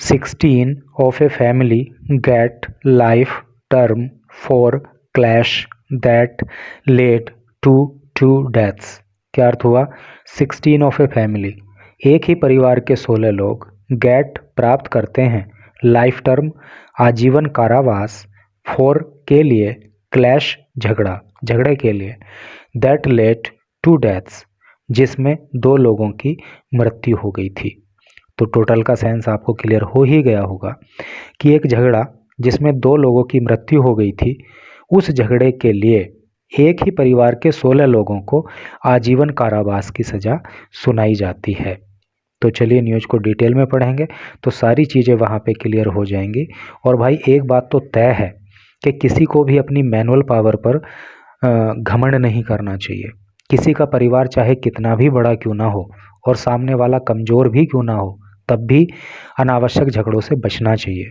16 of a family get life term for clash that led to 2 deaths। क्या अर्थ हुआ? 16 of a family, एक ही परिवार के 16 लोग गेट प्राप्त करते हैं लाइफ टर्म आजीवन कारावास फॉर के लिए क्लैश झगड़े के लिए दैट लेड टू डेथ्स जिसमें 2 लोगों की मृत्यु हो गई थी। तो टोटल का सेंस आपको क्लियर हो ही गया होगा कि एक झगड़ा जिसमें 2 लोगों की मृत्यु हो गई थी, उस झगड़े के लिए एक ही परिवार के 16 लोगों को आजीवन कारावास की सज़ा सुनाई जाती है। तो चलिए न्यूज़ को डिटेल में पढ़ेंगे तो सारी चीज़ें वहाँ पे क्लियर हो जाएंगी। और भाई एक बात तो तय है कि किसी को भी अपनी मैनुअल पावर पर घमंड नहीं करना चाहिए। किसी का परिवार चाहे कितना भी बड़ा क्यों ना हो और सामने वाला कमज़ोर भी क्यों ना हो, तब भी अनावश्यक झगड़ों से बचना चाहिए,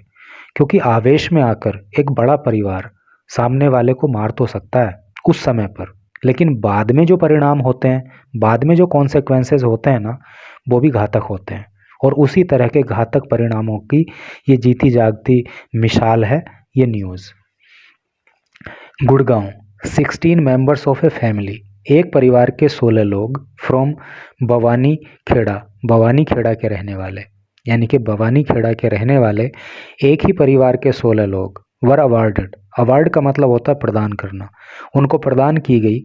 क्योंकि आवेश में आकर एक बड़ा परिवार सामने वाले को मार तो सकता है उस समय पर, लेकिन बाद में जो परिणाम होते हैं, बाद में जो कॉन्सेक्वेंसेस होते हैं ना, वो भी घातक होते हैं। और उसी तरह के घातक परिणामों की ये जीती जागती मिसाल है ये news. Gurgaon 16 members of a family, एक परिवार के 16 लोग फ्रॉम भवानी खेड़ा के रहने वाले, यानी कि भवानी खेड़ा के रहने वाले एक ही परिवार के 16 लोग वर अवार्डेड, अवार्ड का मतलब होता है प्रदान करना, उनको प्रदान की गई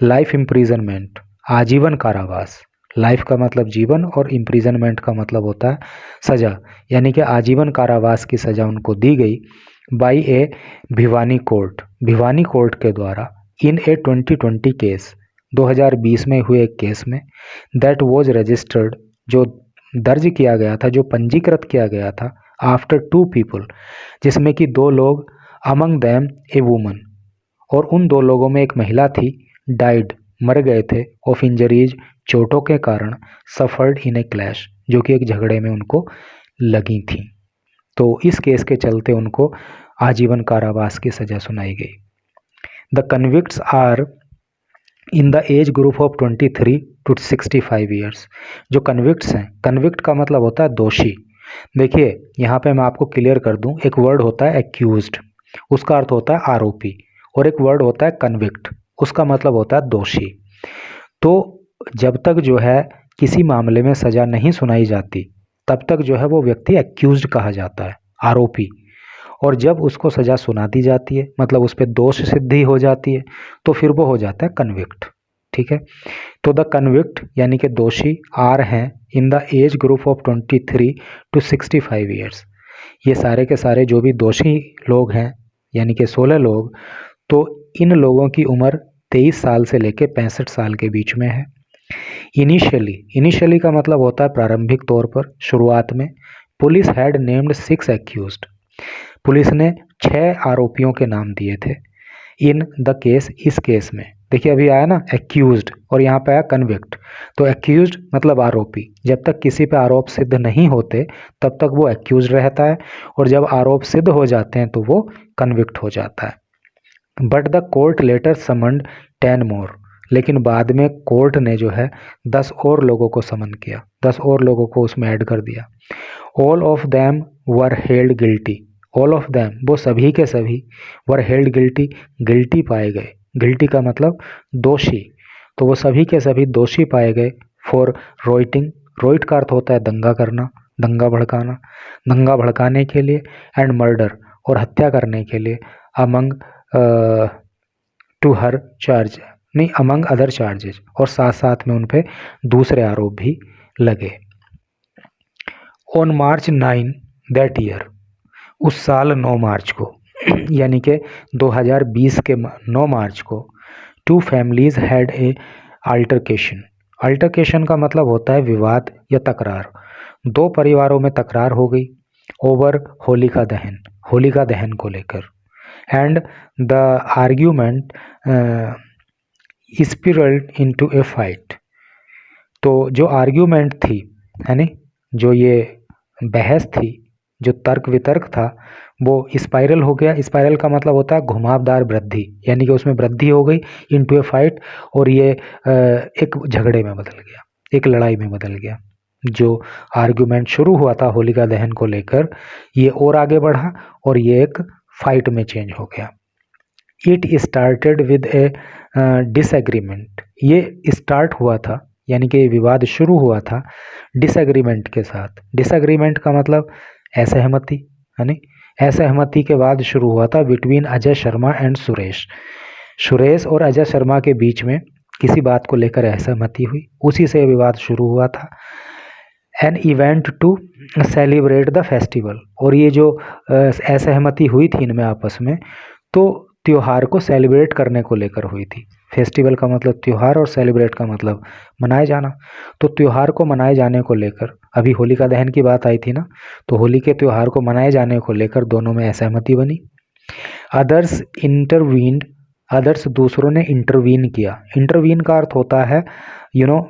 लाइफ इम्प्रिजनमेंट आजीवन कारावास। लाइफ का मतलब जीवन और इम्प्रिजनमेंट का मतलब होता है सज़ा, यानी कि आजीवन कारावास की सज़ा उनको दी गई बाई ए भिवानी कोर्ट के द्वारा इन ए 2020 केस, 2020 में हुए एक केस में, दैट वॉज रजिस्टर्ड, जो दर्ज किया गया था, जो पंजीकृत किया गया था, आफ्टर 2 पीपल, जिसमें कि 2 लोग, अमंग दैम ए वुमन, और उन 2 लोगों में एक महिला थी, डाइड, मर गए थे, ऑफ इंजरीज, चोटों के कारण, सफर्ड इन ए क्लैश, जो कि एक झगड़े में उनको लगी थी। तो इस केस के चलते उनको आजीवन कारावास की सज़ा सुनाई गई। The convicts are in the age group of 23 to 65 years. जो कन्विक्ट्स हैं, कन्विक्ट का मतलब होता है दोषी। देखिए यहाँ पे मैं आपको क्लियर कर दूं, एक वर्ड होता है एक्यूज्ड, उसका अर्थ होता है आरोपी, और एक वर्ड होता है कन्विक्ट, उसका मतलब होता है दोषी। तो जब तक जो है किसी मामले में सज़ा नहीं सुनाई जाती, तब तक जो है वो व्यक्ति एक्यूज्ड कहा जाता है, आरोपी। और जब उसको सज़ा सुना दी जाती है, मतलब उस पर दोष सिद्धि हो जाती है, तो फिर वो हो जाता है कन्विक्ट। ठीक है, तो द कन्विक्ट यानी कि दोषी आर हैं इन the age group of 23 to 65 years. ये सारे के सारे जो भी दोषी लोग हैं, यानी कि 16 लोग, तो इन लोगों की उम्र 23 साल से लेकर 65 साल के बीच में है। इनिशियली का मतलब होता है प्रारंभिक तौर पर, शुरुआत में, police had named 6 accused, police ने 6 आरोपियों के नाम दिए थे। इन द केस, इस केस में, देखिए अभी आया ना एक्यूज्ड और यहाँ पे आया कन्विक्ट, तो एक्यूज्ड मतलब आरोपी, जब तक किसी पे आरोप सिद्ध नहीं होते तब तक वो एक्यूज्ड रहता है, और जब आरोप सिद्ध हो जाते हैं तो वो कन्विक्ट हो जाता है। But the court later summoned 10 more, लेकिन बाद में कोर्ट ने जो है 10 और लोगों को समन किया, 10 और लोगों को उसमें ऐड कर दिया। All of them were held guilty, all of them वो सभी के सभी, वर हेल्ड गिल्टी गिल्टी पाए गए, गिल्टी का मतलब दोषी, तो वो सभी के सभी दोषी पाए गए फॉर रोइटिंग, रोइट का अर्थ होता है दंगा करना, दंगा भड़काना, दंगा भड़काने के लिए, एंड मर्डर और हत्या करने के लिए, अमंग टू हर चार्ज नहीं अमंग अदर चार्जेज, और साथ साथ में उन पे दूसरे आरोप भी लगे। ऑन March 9 दैट ईयर, उस साल 9 मार्च को यानी कि 2020 के 9 मार्च को, 2 families had a altercation, altercation का मतलब होता है विवाद या तकरार, 2 परिवारों में तकरार हो गई ओवर होलिका दहन को लेकर, and the argument spiralled into a fight, तो जो आर्ग्यूमेंट थी, यानी जो ये बहस थी, जो तर्क वितर्क था, वो स्पाइरल हो गया। स्पाइरल का मतलब होता है घुमावदार वृद्धि, यानी कि उसमें वृद्धि हो गई इनटू ए फाइट, और ये एक झगड़े में बदल गया, एक लड़ाई में बदल गया। जो आर्ग्यूमेंट शुरू हुआ था होलिका दहन को लेकर, ये और आगे बढ़ा और ये एक फाइट में चेंज हो गया। It started with A disagreement, ये स्टार्ट हुआ था यानी कि विवाद शुरू हुआ था डिसएग्रीमेंट के साथ। डिसएग्रीमेंट का मतलब असहमति, यानी असहमति के बाद शुरू हुआ था बिटवीन अजय शर्मा एंड सुरेश। सुरेश और अजय शर्मा के बीच में किसी बात को लेकर असहमति हुई, उसी से विवाद शुरू हुआ था। An event to celebrate the festival, और ये जो असहमति हुई थी इनमें आपस में, तो त्योहार को सेलिब्रेट करने को लेकर हुई थी। फेस्टिवल का मतलब त्योहार और सेलिब्रेट का मतलब मनाए जाना। तो त्योहार को मनाए जाने को लेकर, अभी होलिका दहन की बात आई थी ना, तो होली के त्योहार को मनाए जाने को लेकर दोनों में असहमति बनी। अदर्स इंटरवीन्ड, अदर्स दूसरों ने इंटरवीन किया। इंटरवीन का अर्थ होता है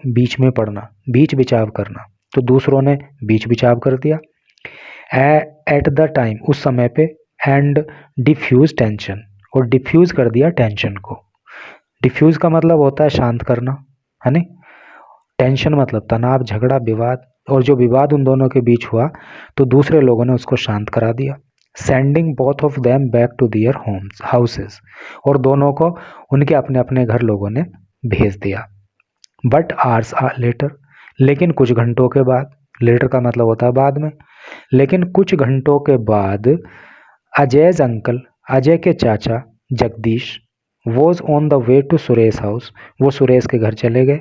बीच में पड़ना, बीच बिचाव करना, तो दूसरों ने बीच बिचाव कर दिया। एट द टाइम, उस समय पे, एंड डिफ्यूज टेंशन, और डिफ्यूज कर दिया टेंशन को। डिफ्यूज का मतलब होता है शांत करना, है नहीं। टेंशन मतलब तनाव, झगड़ा, विवाद, और जो विवाद उन दोनों के बीच हुआ तो दूसरे लोगों ने उसको शांत करा दिया। Sending both of them back to their homes houses, और दोनों को उनके अपने अपने घर लोगों ने भेज दिया। बट आवर्स लेटर, लेकिन कुछ घंटों के बाद, लेटर का मतलब होता है बाद में, लेकिन कुछ घंटों के बाद अजय's अंकल, अजय के चाचा Jagdish, was on the way to Suresh house, वो सुरेश के घर चले गए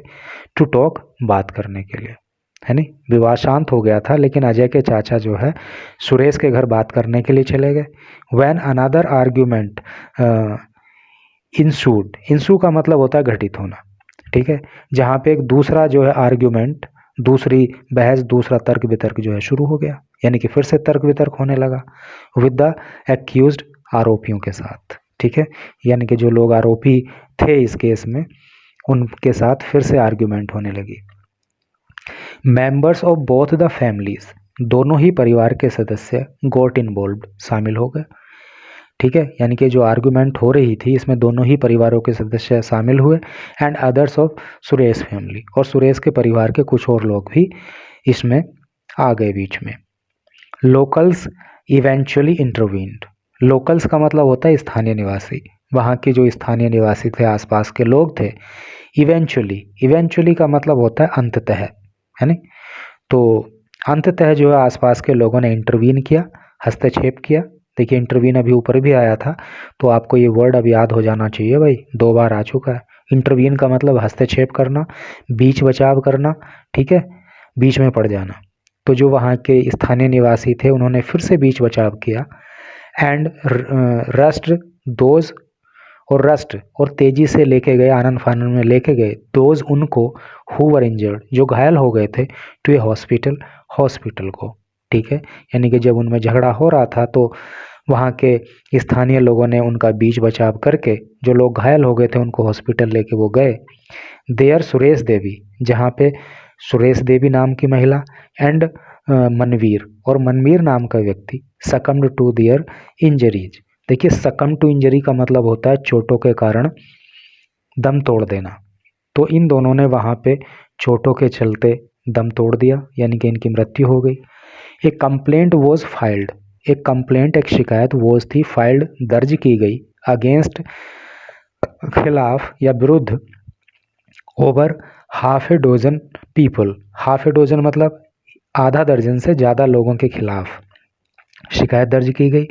टू टॉक, बात करने के लिए, है नहीं। विवाद शांत हो गया था लेकिन अजय के चाचा जो है सुरेश के घर बात करने के लिए चले गए। व्हेन अनदर आर्ग्यूमेंट इंसूड, इंसू का मतलब होता है घटित होना, ठीक है। जहाँ पे एक दूसरा जो है आर्ग्यूमेंट, दूसरी बहस, दूसरा तर्क वितर्क जो है शुरू हो गया, यानी कि फिर से तर्क वितर्क होने लगा विद द एक्यूज्ड, आरोपियों के साथ, ठीक है। यानी कि जो लोग आरोपी थे इस केस में, उनके साथ फिर से आर्ग्यूमेंट होने लगी। Members of both the families, दोनों ही परिवार के सदस्य गोट इन्वॉल्व्ड, शामिल हो गए, ठीक है। यानी कि जो आर्गुमेंट हो रही थी इसमें दोनों ही परिवारों के सदस्य शामिल हुए। And others of Suresh family, और सुरेश के परिवार के कुछ और लोग भी इसमें आ गए बीच में। लोकल्स इवेंचुअली इंटरवीन्ड, लोकल्स का मतलब होता है स्थानीय निवासी, वहाँ के जो स्थानीय निवासी थे, आसपास के लोग थे। इवेंचुअली, इवेंचुअली का मतलब होता है अंततः, है नहीं। तो अंततः जो है आसपास के लोगों ने इंटरवीन किया, हस्तक्षेप किया। देखिए इंटरवीन अभी ऊपर भी आया था, तो आपको ये वर्ड अब याद हो जाना चाहिए भाई, 2 बार आ चुका है। इंटरवीन का मतलब हस्तक्षेप करना, बीच बचाव करना, ठीक है, बीच में पड़ जाना। तो जो वहाँ के स्थानीय निवासी थे उन्होंने फिर से बीच बचाव किया। एंड रस्ट दोज, और रस्ट, और तेजी से लेके गए, आनन फानन में लेके गए, दोज उनको, हु वर इंजर्ड, जो घायल हो गए थे, टू ए हॉस्पिटल, हॉस्पिटल को, ठीक है। यानी कि जब उनमें झगड़ा हो रहा था तो वहाँ के स्थानीय लोगों ने उनका बीच बचाव करके जो लोग घायल हो गए थे उनको हॉस्पिटल लेके वो गए। देयर सुरेश देवी, जहाँ पे सुरेश देवी नाम की महिला एंड मनवीर, और मनवीर नाम का व्यक्ति, सकम्ड टू दियर इंजरीज। देखिए सकम टू इंजरी का मतलब होता है चोटों के कारण दम तोड़ देना। तो इन दोनों ने वहाँ पे चोटों के चलते दम तोड़ दिया, यानी कि इनकी मृत्यु हो गई। एक कंप्लेंट वॉज फाइल्ड, एक कंप्लेंट, एक शिकायत वॉज थी, फाइल्ड, दर्ज की गई, अगेंस्ट, खिलाफ या विरुद्ध, ओवर हाफ ए डोजन पीपल, हाफ ए डोजन मतलब आधा दर्जन से ज़्यादा लोगों के खिलाफ शिकायत दर्ज की गई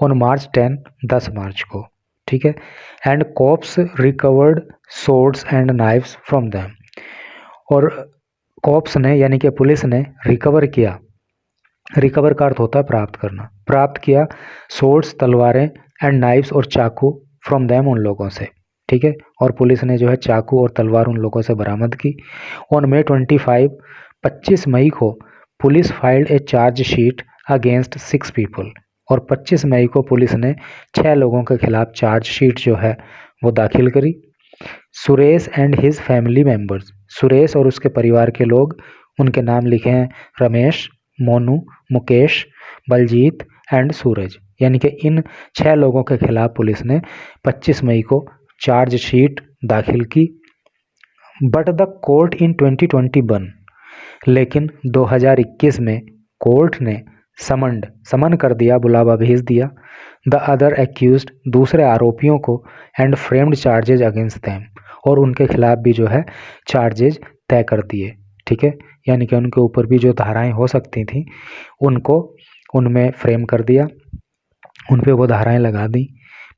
ऑन मार्च 10, 10 मार्च को, ठीक है। And cops recovered swords and knifes from them, और कॉप्स ने यानी कि पुलिस ने रिकवर किया, रिकवर का अर्थ होता है प्राप्त करना, प्राप्त किया सोर्ड्स, तलवारें, एंड नाइफ्स, और चाकू, फ्रॉम देम, उन लोगों से, ठीक है। और पुलिस ने जो है चाकू और तलवार उन लोगों से बरामद की। ऑन May 25, 25 मई को पुलिस फाइल्ड ए चार्ज शीट अगेंस्ट 6 पीपल, और 25 मई को पुलिस ने 6 लोगों के खिलाफ चार्ज शीट जो है वो दाखिल करी। Suresh and his family members, Suresh और उसके परिवार के लोग, उनके नाम लिखे हैं रमेश, मोनू, मुकेश, बलजीत एंड सूरज, यानी कि इन 6 लोगों के खिलाफ पुलिस ने 25 मई को चार्ज शीट दाखिल की। बट द कोर्ट इन 2021, लेकिन 2021 में कोर्ट ने समन कर दिया, बुलावा भेज दिया द अदर एक्यूज्ड, दूसरे आरोपियों को, and framed charges against them, और उनके खिलाफ भी जो है चार्जेज तय कर दिए। ठीक है, यानी कि उनके ऊपर भी जो धाराएं हो सकती थी उनको उनमें फ्रेम कर दिया, उन पे वो धाराएं लगा दी।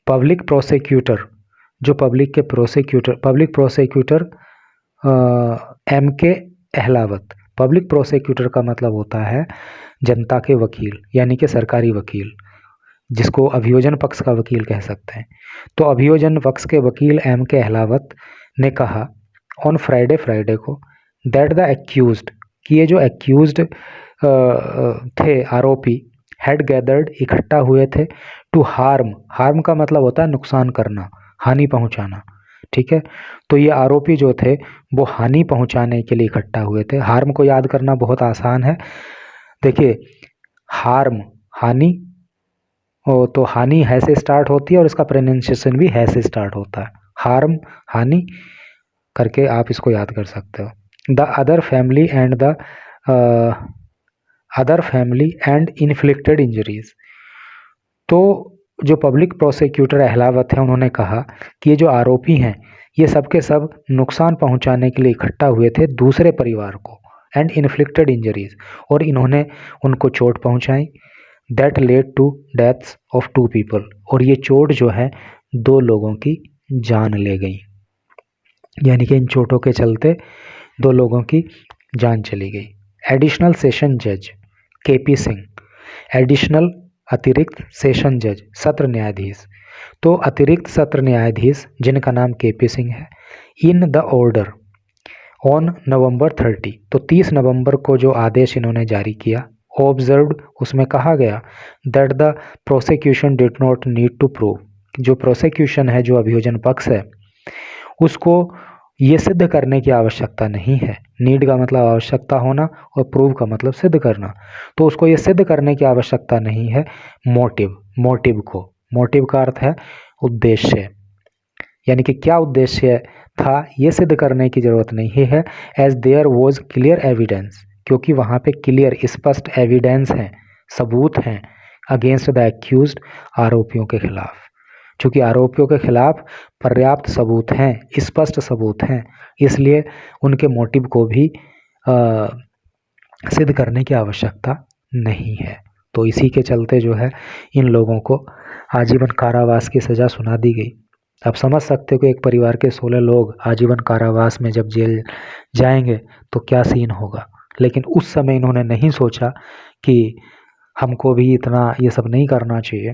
पब्लिक प्रोसिक्यूटर, जो public prosecutor MK Ahlawat. Public prosecutor का मतलब होता है जनता के वकील, यानी कि सरकारी वकील, जिसको अभियोजन पक्ष का वकील कह सकते हैं। तो अभियोजन पक्ष के वकील MK अहलावत ने कहा ऑन फ्राइडे को दैट द एक्यूज्ड, कि ये जो एक्यूज्ड थे आरोपी, हैड गैदर्ड, इकट्ठा हुए थे, टू हार्म का मतलब होता है नुकसान करना, हानि पहुंचाना। ठीक है, तो ये आरोपी जो थे वो हानि पहुंचाने के लिए इकट्ठा हुए थे। हार्म को याद करना बहुत आसान है। देखिए, हार्म हानि, तो हानि है से स्टार्ट होती है और इसका प्रोनाउंसिएशन भी है से स्टार्ट होता है। हार्म, हानि करके आप इसको याद कर सकते हो। The other family and inflicted injuries. तो जो पब्लिक प्रोसिक्यूटर अहलावत है उन्होंने कहा कि ये जो आरोपी हैं ये सब के सब नुकसान पहुंचाने के लिए इकट्ठा हुए थे दूसरे परिवार को, एंड इन्फ्लिक्टेड इंजरीज, और इन्होंने उनको चोट पहुंचाई, that led to deaths of 2 people, और ये चोट जो है 2 लोगों की जान ले गई, यानी कि इन चोटों के चलते 2 लोगों की जान चली गई। एडिशनल सेशन जज KP सिंह, एडिशनल अतिरिक्त सेशन जज, सत्र न्यायाधीश। तो अतिरिक्त सत्र न्यायाधीश जिनका नाम KP सिंह है, in the order on November 30, तो 30 नवंबर को जो आदेश इन्होंने जारी किया, ऑब्जर्व्ड, उसमें कहा गया that the prosecution did not need to prove, जो प्रोसिक्यूशन है, जो अभियोजन पक्ष है, उसको ये सिद्ध करने की आवश्यकता नहीं है। नीड का मतलब आवश्यकता होना और प्रूव का मतलब सिद्ध करना, तो उसको ये सिद्ध करने की आवश्यकता नहीं है मोटिव का अर्थ है उद्देश्य, यानी कि क्या उद्देश्य था ये सिद्ध करने की जरूरत नहीं है। As there was clear evidence, क्योंकि वहाँ पे क्लियर स्पष्ट एविडेंस हैं, सबूत हैं, अगेंस्ट द एक्यूज्ड, आरोपियों के खिलाफ। चूँकि आरोपियों के खिलाफ पर्याप्त सबूत हैं, स्पष्ट सबूत हैं, इसलिए उनके मोटिव को भी सिद्ध करने की आवश्यकता नहीं है। तो इसी के चलते जो है इन लोगों को आजीवन कारावास की सज़ा सुना दी गई। आप समझ सकते हो कि एक परिवार के 16 लोग आजीवन कारावास में जब जेल जाएंगे तो क्या सीन होगा। लेकिन उस समय इन्होंने नहीं सोचा कि हमको भी इतना ये सब नहीं करना चाहिए,